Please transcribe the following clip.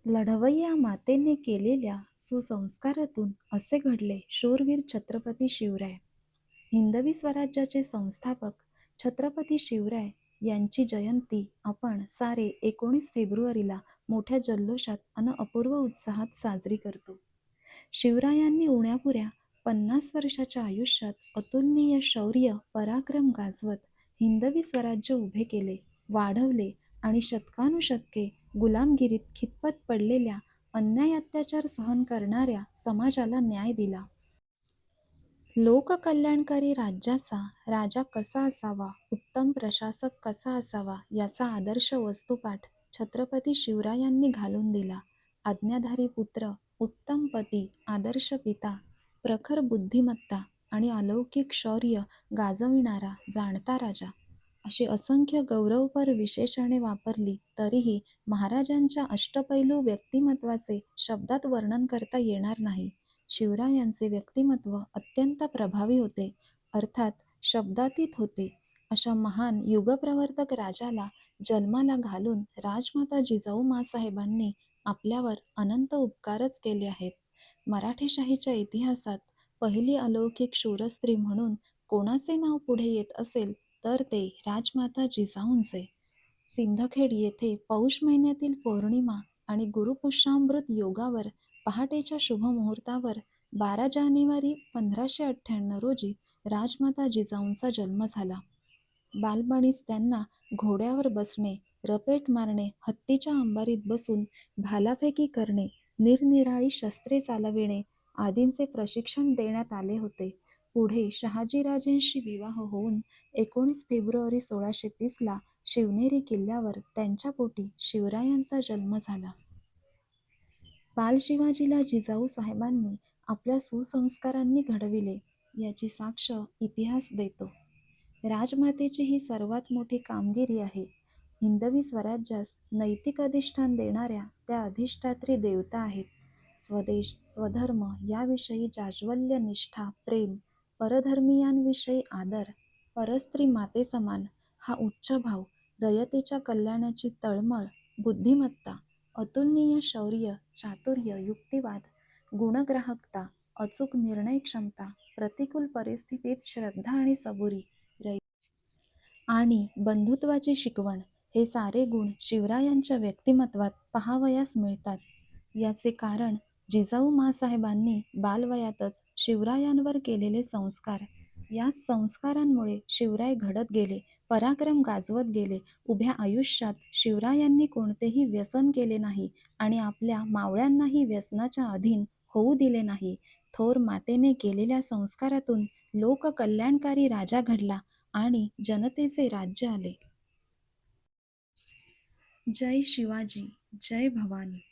लढवय्या मातेने केलेल्या सुसंस्कारातून असे घडले शूरवीर छत्रपती शिवराय. हिंदवी स्वराज्याचे संस्थापक छत्रपती शिवराय यांची जयंती आपण सारे 19 फेब्रुवारीला मोठ्या जल्लोषात अन अपूर्व उत्साहात साजरी करतो. शिवरायांनी उण्यापुऱ्या 50 वर्षाच्या आयुष्यात अतुलनीय शौर्य पराक्रम गाजवत हिंदवी स्वराज्य उभे केले, वाढवले आणि शतकानुशतके गुलामगिरीत खितपत पडलेल्या अन्याय अत्याचार सहन करणाऱ्या समाजाला न्याय दिला. लोककल्याणकारी राज्याचा राजा कसा असावा, उत्तम प्रशासक कसा असावा याचा आदर्श वस्तुपाठ छत्रपती शिवरायांनी घालून दिला. आज्ञाधारी पुत्र, उत्तम पती, आदर्श पिता, प्रखर बुद्धिमत्ता आणि अलौकिक शौर्य गाजविणारा जाणता राजा अशी असंख्य गौरवपर विशेषणे वापरली तरीही महाराजांच्या अष्टपैलू व्यक्तिमत्वाचे शब्दात वर्णन करता येणार नाही. शिवरायांचे व्यक्तिमत्व अत्यंत प्रभावी होते, अर्थात शब्दातीत होते. अशा महान युगप्रवर्तक राजाला जन्माला घालून राजमाता जिजाऊ माँसाहेबांनी आपल्यावर अनंत उपकारच केले आहेत. मराठेशाहीच्या इतिहासात पहिली अलौकिक शूरस्त्री म्हणून कोणाचे नाव पुढे येत असेल तर ते राजमाता जिजाऊंचे. सिंदखेड येथे पौष महिन्यातील पौर्णिमा आणि गुरुपुष्यामृत योगावर पहाटेच्या शुभमुहूर्तावर 12 जानेवारी 1598 रोजी राजमाता जिजाऊंचा जन्म झाला. बालपणीच त्यांना घोड्यावर बसणे, रपेट मारणे, हत्तीच्या अंबारीत बसून भालाफेकी करणे, निरनिराळी शस्त्रे चालविणे आदींचे प्रशिक्षण देण्यात आले होते. पुढे शहाजीराजेंशी विवाह होऊन 19 फेब्रुवारी 1630ला शिवनेरी किल्ल्यावर त्यांच्या पोटी शिवरायांचा जन्म झाला. बालशिवाजीला जिजाऊ साहेबांनी आपल्या सुसंस्कारांनी घडविले याची साक्ष इतिहास देतो. राजमातेची ही सर्वात मोठी कामगिरी आहे. हिंदवी स्वराज्यास नैतिक अधिष्ठान देणाऱ्या त्या अधिष्ठात्री देवता आहेत. स्वदेश, स्वधर्म याविषयी जाज्वल्य निष्ठा, प्रेम, परधर्मीयांविषयी आदर, परस्त्री मातेसमान हा उच्च भाव, रयतेच्या कल्याणाची तळमळ, बुद्धिमत्ता, अतुलनीय शौर्य, चातुर्य, युक्तिवाद, गुणग्राहकता, अचूक निर्णय क्षमता, प्रतिकूल परिस्थितीत श्रद्धा आणि सबुरी, आणि बंधुत्वाची शिकवण हे सारे गुण शिवरायांच्या व्यक्तिमत्वात पाहावयास मिळतात. याचे कारण जिजाऊ माँसाहेबांनी बालवयातच शिवरायांवर केलेले संस्कार. या संस्कारांमुळे शिवराय घडत गेले, पराक्रम गाजवत गेले. उभ्या आयुष्यात शिवरायांनी कोणतेही व्यसन केले नाही आणि आपल्या मावळ्यांनाही व्यसनाच्या अधीन होऊ दिले नाही. थोर मातेने केलेल्या संस्कारातून लोककल्याणकारी राजा घडला आणि जनतेचे राज्य आले. जय शिवाजी, जय भवानी.